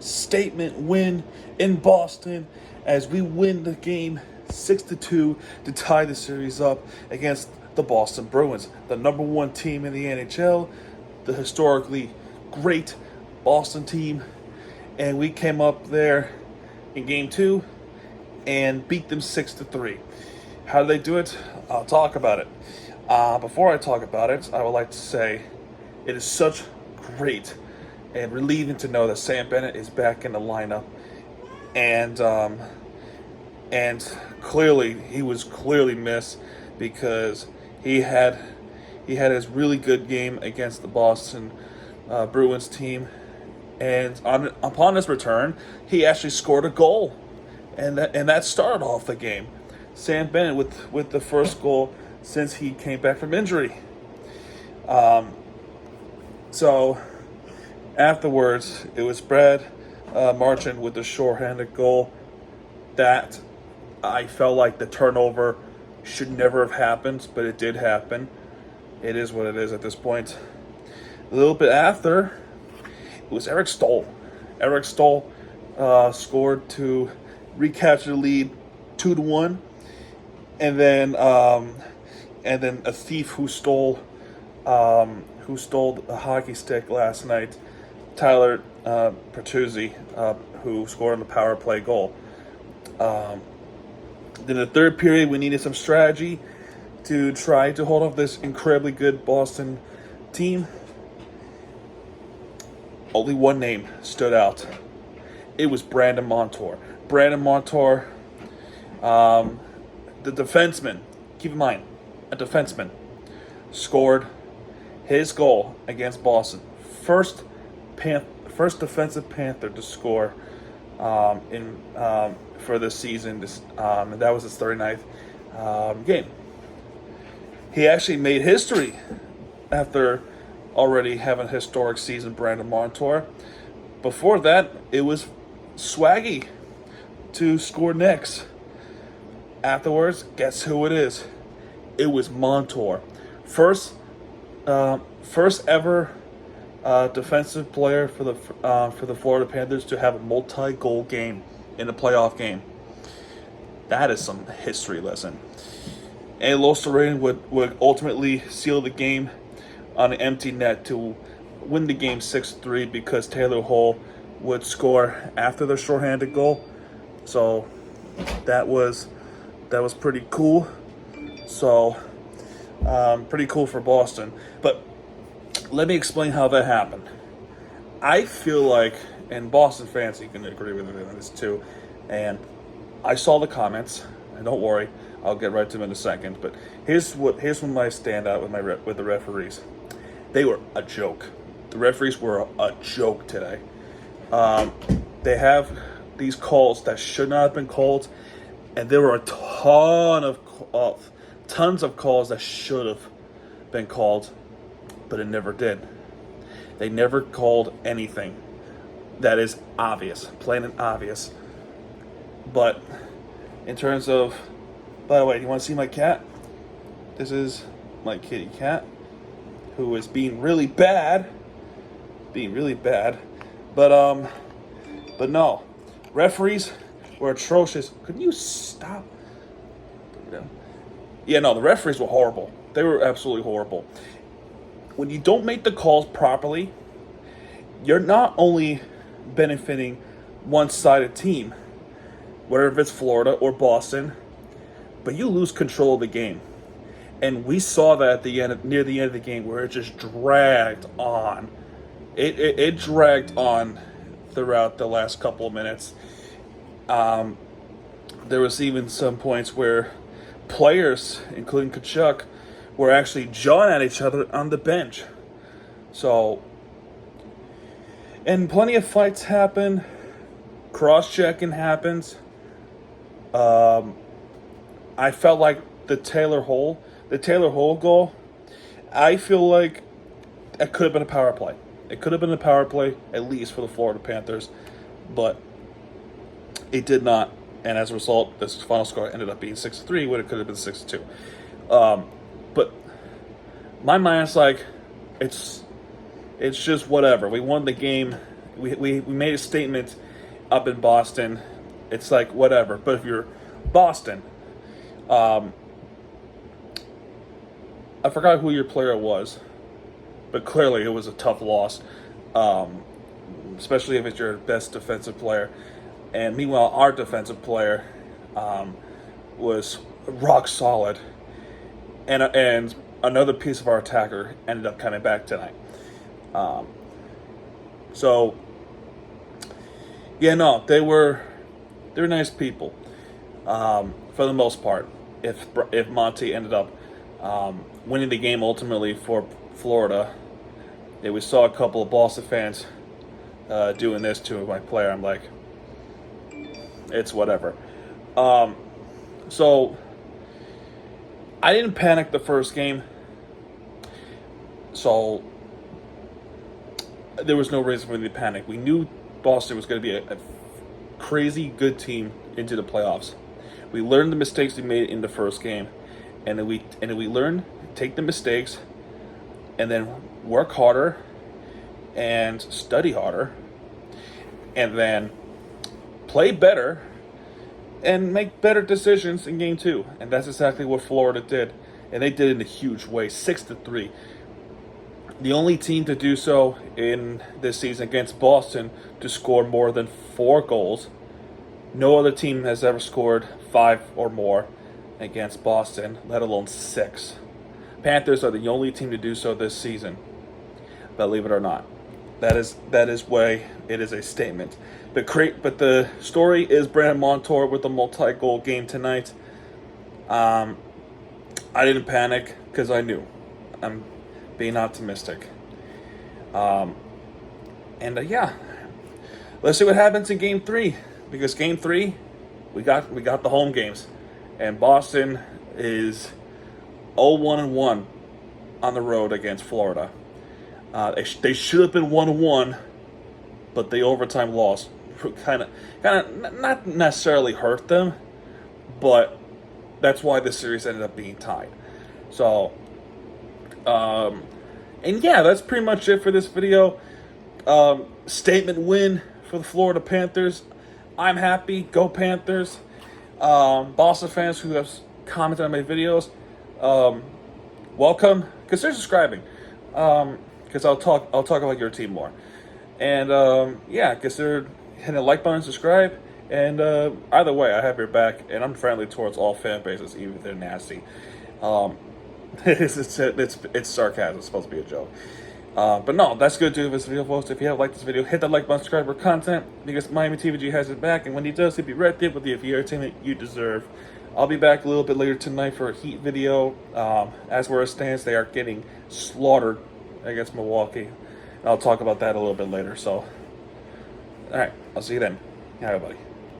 statement win in Boston as we win the game 6-2 to tie the series up against the Boston Bruins, the number one team in the NHL, the historically great Boston team. And we came up there in game 2 and beat them 6-3. How did they do it? I'll talk about it. Before I talk about it, I would like to say it is such great and relieving to know that Sam Bennett is back in the lineup, and clearly he was clearly missed because he had his really good game against the Boston Bruins team, and upon his return, he actually scored a goal, and that started off the game. Sam Bennett with the first goal since he came back from injury. So afterwards, it was Brad Marchand with the shorthanded goal that I felt like the turnover should never have happened, but it did happen. It is what it is at this point. A little bit after, it was Eric Stoll. Eric Stoll scored to recapture the lead 2-1, and then a thief who stole a hockey stick last night, Tyler Pertuzzi, who scored on the power play goal. Then in the third period, we needed some strategy to try to hold off this incredibly good Boston team. Only one name stood out. It was Brandon Montour. Brandon Montour, the defenseman, keep in mind, a defenseman, scored his goal against Boston. First defensive Panther to score for this season. And that was his 39th game. He actually made history after already having a historic season, Brandon Montour. Before that, it was Swaggy to score next. Afterwards, guess who it is? It was Montour. First ever defensive player for the Florida Panthers to have a multi-goal game in a playoff game. That is some history lesson. And Losterrain would ultimately seal the game on an empty net to win the game 6-3 because Taylor Hall would score after the shorthanded goal. So that was pretty cool. So pretty cool for Boston. But let me explain how that happened. I feel like, and Boston fans, you can agree with me on this too, and I saw the comments, and don't worry, I'll get right to them in a second, but here's when I stand out with the referees. They were a joke. The referees were a joke today. They have these calls that should not have been called, and there were tons of calls that should have been called, but it never did. They never called anything that is obvious, plain and obvious. But in terms of, by the way, do you want to see my cat? This is my kitty cat, who is being really bad. But no, referees were atrocious. Couldn't you stop? Yeah, no, the referees were horrible. They were absolutely horrible. When you don't make the calls properly, you're not only benefiting one-sided team, whether it's Florida or Boston, but you lose control of the game. And we saw that near the end of the game, where it just dragged on. It dragged on throughout the last couple of minutes. There was even some points where players, including Kachuk, were actually jawing at each other on the bench. So, and plenty of fights happen. Cross-checking happens. I felt like the Taylor Hall goal, I feel like it could have been a power play. It could have been a power play, at least for the Florida Panthers, but it did not. And as a result, this final score ended up being 6-3 when it could have been 6-2. But my mind's like, it's just whatever. We won the game, We made a statement up in Boston. It's like, whatever. But if you're Boston, I forgot who your player was, but clearly it was a tough loss, especially if it's your best defensive player. And meanwhile, our defensive player was rock solid, and another piece of our attacker ended up coming back tonight. So yeah, no, they're nice people, for the most part. If Monty ended up winning the game ultimately for Florida, we saw a couple of Boston fans doing this to my player. I'm like, it's whatever. So I didn't panic the first game, so there was no reason for me to panic. We knew Boston was going to be a crazy good team into the playoffs. We learned the mistakes we made in the first game, and then we learned, take the mistakes, and then work harder and study harder, and then play better and make better decisions in game 2. And that's exactly what Florida did, and they did it in a huge way, 6-3. The only team to do so in this season against Boston to score more than 4 goals. No other team has ever scored 5 or more against Boston, let alone 6. Panthers are the only team to do so this season, believe it or not. That is why it is a statement. But the story is Brandon Montour with a multi-goal game tonight. I didn't panic because I knew. I'm being optimistic. Yeah, let's see what happens in Game 3, because Game 3, we got the home games, and Boston is 0-1-1 on the road against Florida. They should have been 1-1, but the overtime loss kind of not necessarily hurt them, but that's why the series ended up being tied. So, and yeah, that's pretty much it for this video. Statement win for the Florida Panthers. I'm happy. Go Panthers. Boston fans who have commented on my videos, welcome. Consider subscribing, because I'll talk about your team more. And yeah, consider hitting the like button, subscribe, and either way, I have your back, and I'm friendly towards all fan bases, even if they're nasty. It's sarcasm. It's supposed to be a joke. But no, that's good to do this video, folks. If you have liked this video, hit that like button, subscribe for content, because Miami TVG has it back, and when he does, he'll be right there with the entertainment you deserve. I'll be back a little bit later tonight for a Heat video. As where it stands, they are getting slaughtered against Milwaukee. I'll talk about that a little bit later. So, all right, I'll see you then. All right, buddy.